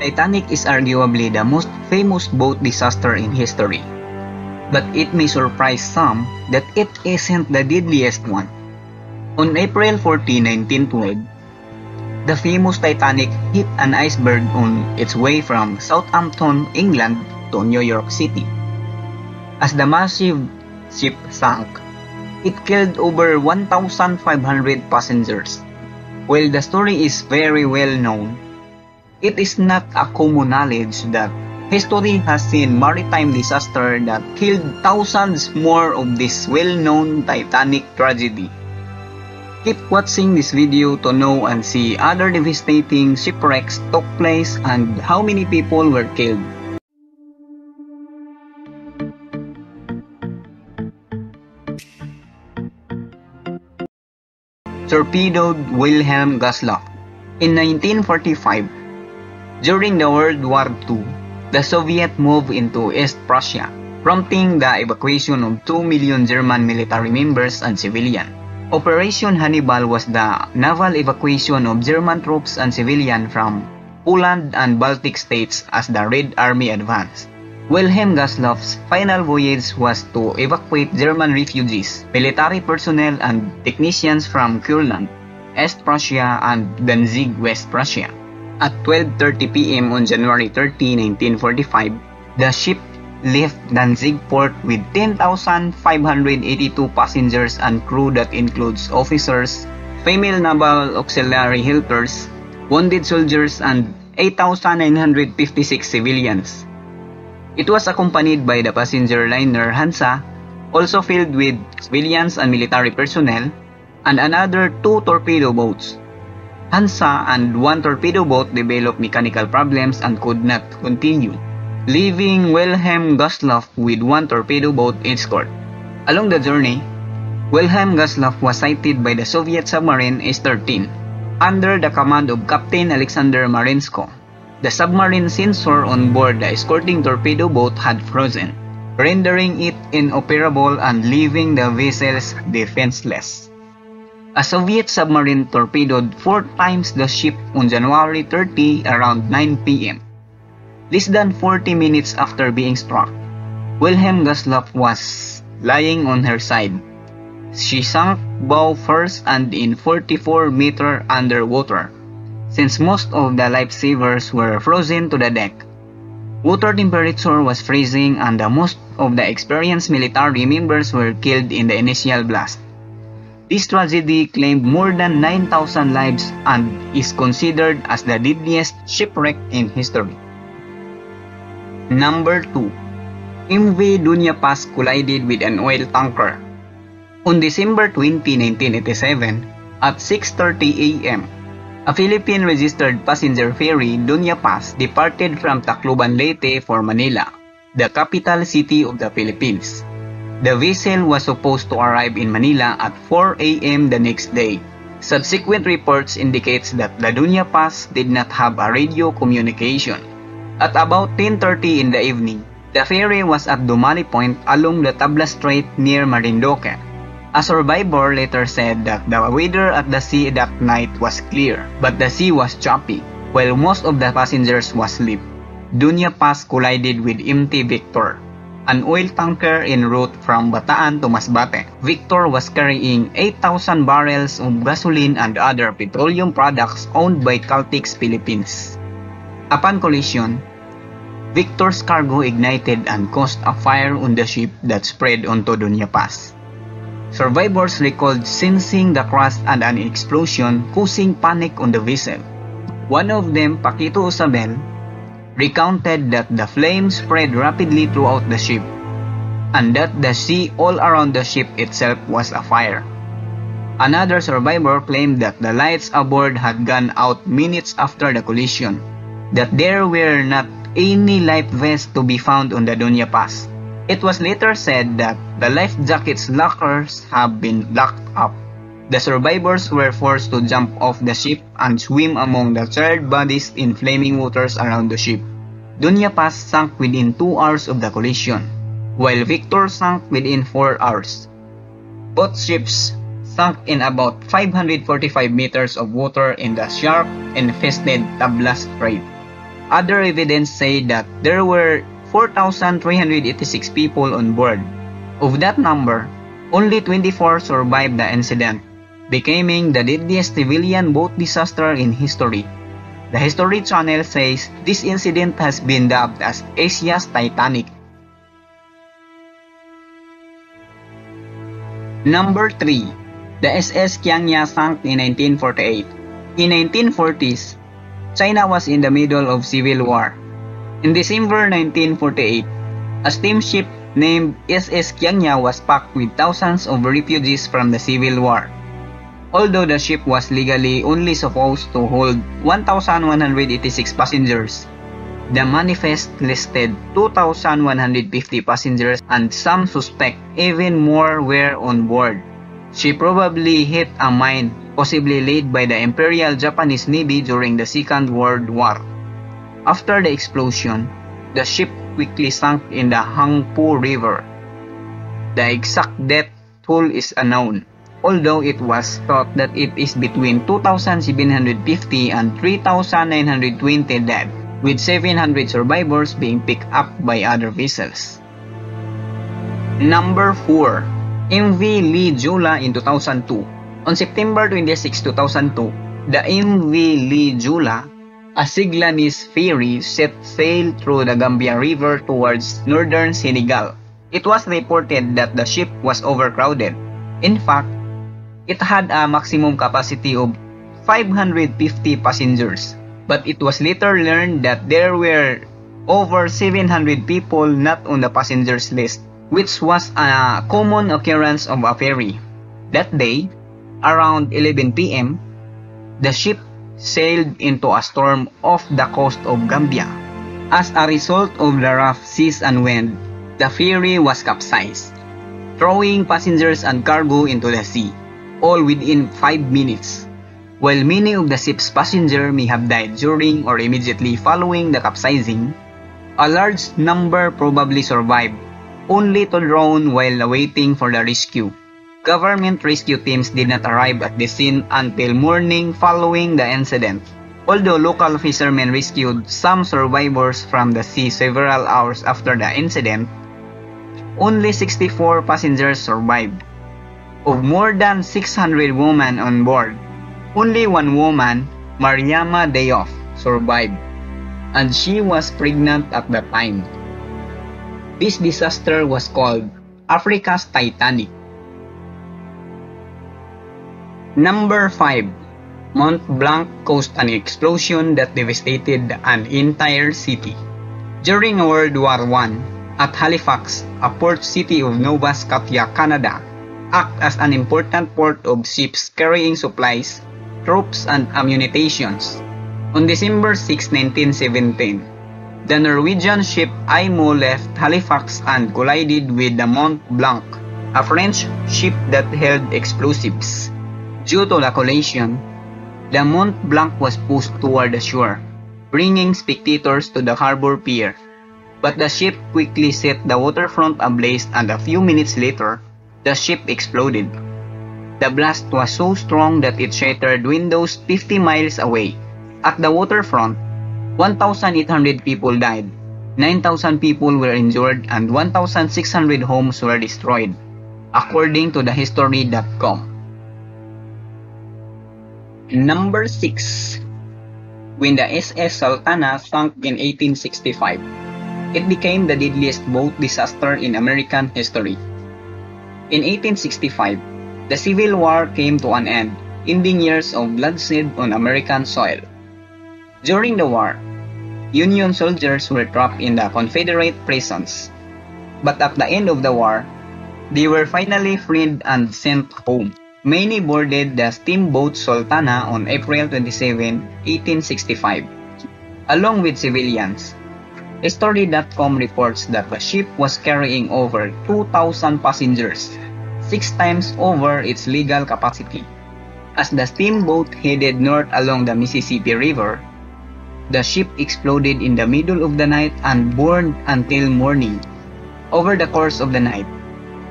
Titanic is arguably the most famous boat disaster in history, but it may surprise some that it isn't the deadliest one. On April 14, 1912, the famous Titanic hit an iceberg on its way from Southampton, England to New York City. As the massive ship sank, it killed over 1,500 passengers. While the story is very well known, it is not a common knowledge that history has seen maritime disaster that killed thousands more of this well-known Titanic tragedy. Keep watching this video to know and see other devastating shipwrecks took place and how many people were killed. Torpedoed Wilhelm Gustloff. In 1945, during the World War II, the Soviet moved into East Prussia, prompting the evacuation of 2 million German military members and civilians. Operation Hannibal was the naval evacuation of German troops and civilians from Poland and Baltic states as the Red Army advanced. Wilhelm Gustloff's final voyage was to evacuate German refugees, military personnel and technicians from Kurland, East Prussia and Danzig, West Prussia. At 12:30 p.m. on January 30, 1945, the ship left Danzig port with 10,582 passengers and crew that includes officers, female naval auxiliary helpers, wounded soldiers, and 8,956 civilians. It was accompanied by the passenger liner Hansa, also filled with civilians and military personnel, and another 2 torpedo boats. Hansa and 1 torpedo boat developed mechanical problems and could not continue, leaving Wilhelm Gustloff with 1 torpedo boat escort. Along the journey, Wilhelm Gustloff was sighted by the Soviet submarine S-13 under the command of Captain Alexander Marensko. The submarine sensor on board the escorting torpedo boat had frozen, rendering it inoperable and leaving the vessels defenseless. A Soviet submarine torpedoed 4 times the ship on January 30 around 9 p.m. Less than 40 minutes after being struck, Wilhelm Gustloff was lying on her side. She sank bow first and in 44 meters underwater, since most of the lifesavers were frozen to the deck. Water temperature was freezing and most of the experienced military members were killed in the initial blast. This tragedy claimed more than 9,000 lives and is considered as the deadliest shipwreck in history. Number 2. MV Dunya Pass collided with an oil tanker. On December 20, 1987, at 6:30 a.m., a Philippine-registered passenger ferry, Dunya Pass, departed from Tacloban, Leyte for Manila, the capital city of the Philippines. The vessel was supposed to arrive in Manila at 4 a.m. the next day. Subsequent reports indicates that the Dunya Pass did not have a radio communication. At about 10:30 in the evening, the ferry was at Dumali Point along the Tabla Strait near Marinduque. A survivor later said that the weather at the sea that night was clear, but the sea was choppy, while most of the passengers was asleep. Dunya Pass collided with MT Victor, an oil tanker en route from Bataan to Masbate. Victor was carrying 8,000 barrels of gasoline and other petroleum products owned by Caltex Philippines. Upon collision, Victor's cargo ignited and caused a fire on the ship that spread onto Dunya Pass. Survivors recalled sensing the crash and an explosion causing panic on the vessel. One of them, Paquito Isabel, recounted that the flames spread rapidly throughout the ship and that the sea all around the ship itself was afire. Another survivor claimed that the lights aboard had gone out minutes after the collision, that there were not any life vests to be found on the Dunya Pass. It was later said that the life jackets lockers have been locked up. The survivors were forced to jump off the ship and swim among the charred bodies in flaming waters around the ship. Dunya Pass sank within 2 hours of the collision, while Victor sank within 4 hours. Both ships sunk in about 545 meters of water in the shark-infested Tabla Strait. Other evidence say that there were 4,386 people on board. Of that number, only 24 survived the incident, becoming the deadliest civilian boat disaster in history. The History Channel says this incident has been dubbed as Asia's Titanic. Number 3. The SS Qiangya sank in 1948. In 1940s, China was in the middle of civil war. In December 1948, a steamship named SS Qiangya was packed with thousands of refugees from the civil war. Although the ship was legally only supposed to hold 1,186 passengers, the manifest listed 2,150 passengers and some suspect even more were on board. She probably hit a mine, possibly laid by the Imperial Japanese Navy during the Second World War. After the explosion, the ship quickly sunk in the Hangpu River. The exact death toll is unknown, although it was thought that it is between 2,750 and 3,920 dead, with 700 survivors being picked up by other vessels. Number 4. MV Lee Jula in 2002. On September 26, 2002, the MV Lee Jula, a Ceylonese ferry, set sail through the Gambia River towards northern Senegal. It was reported that the ship was overcrowded. In fact, it had a maximum capacity of 550 passengers. But it was later learned that there were over 700 people not on the passengers list, which was a common occurrence of a ferry. That day, around 11 p.m., the ship sailed into a storm off the coast of Gambia. As a result of the rough seas and wind, the ferry was capsized, throwing passengers and cargo into the sea, all within 5 minutes. While many of the ship's passengers may have died during or immediately following the capsizing, a large number probably survived, only to drown while awaiting for the rescue. Government rescue teams did not arrive at the scene until morning following the incident. Although local fishermen rescued some survivors from the sea several hours after the incident, only 64 passengers survived. Of more than 600 women on board, only one woman, Mariama Dayoff, survived, and she was pregnant at the time. This disaster was called Africa's Titanic. Number 5. Mont Blanc caused an explosion that devastated an entire city. During World War I, at Halifax, a port city of Nova Scotia, Canada, acted as an important port of ships carrying supplies, troops, and ammunition. On December 6, 1917, the Norwegian ship Aimo left Halifax and collided with the Mont Blanc, a French ship that held explosives. Due to the collision, the Mont Blanc was pushed toward the shore, bringing spectators to the harbor pier. But the ship quickly set the waterfront ablaze, and a few minutes later, the ship exploded. The blast was so strong that it shattered windows 50 miles away. At the waterfront, 1,800 people died, 9,000 people were injured, and 1,600 homes were destroyed, according to thehistory.com. Number 6. When the SS Sultana sunk in 1865, it became the deadliest boat disaster in American history. In 1865, the Civil War came to an end, ending years of bloodshed on American soil. During the war, Union soldiers were trapped in the Confederate prisons. But at the end of the war, they were finally freed and sent home. Many boarded the steamboat Sultana on April 27, 1865, along with civilians. History.com reports that the ship was carrying over 2,000 passengers, 6 times over its legal capacity. As the steamboat headed north along the Mississippi River, the ship exploded in the middle of the night and burned until morning. Over the course of the night,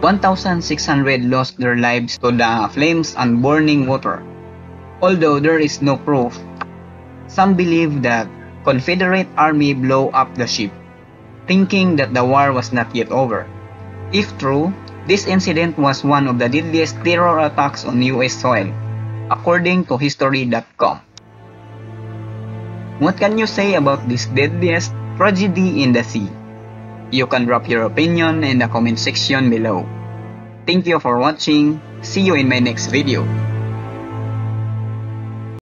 1,600 lost their lives to the flames and burning water. Although there is no proof, some believe that Confederate army blow up the ship, thinking that the war was not yet over. If true, this incident was one of the deadliest terror attacks on US soil, according to History.com. What can you say about this deadliest tragedy in the sea? You can drop your opinion in the comment section below. Thank you for watching. See you in my next video.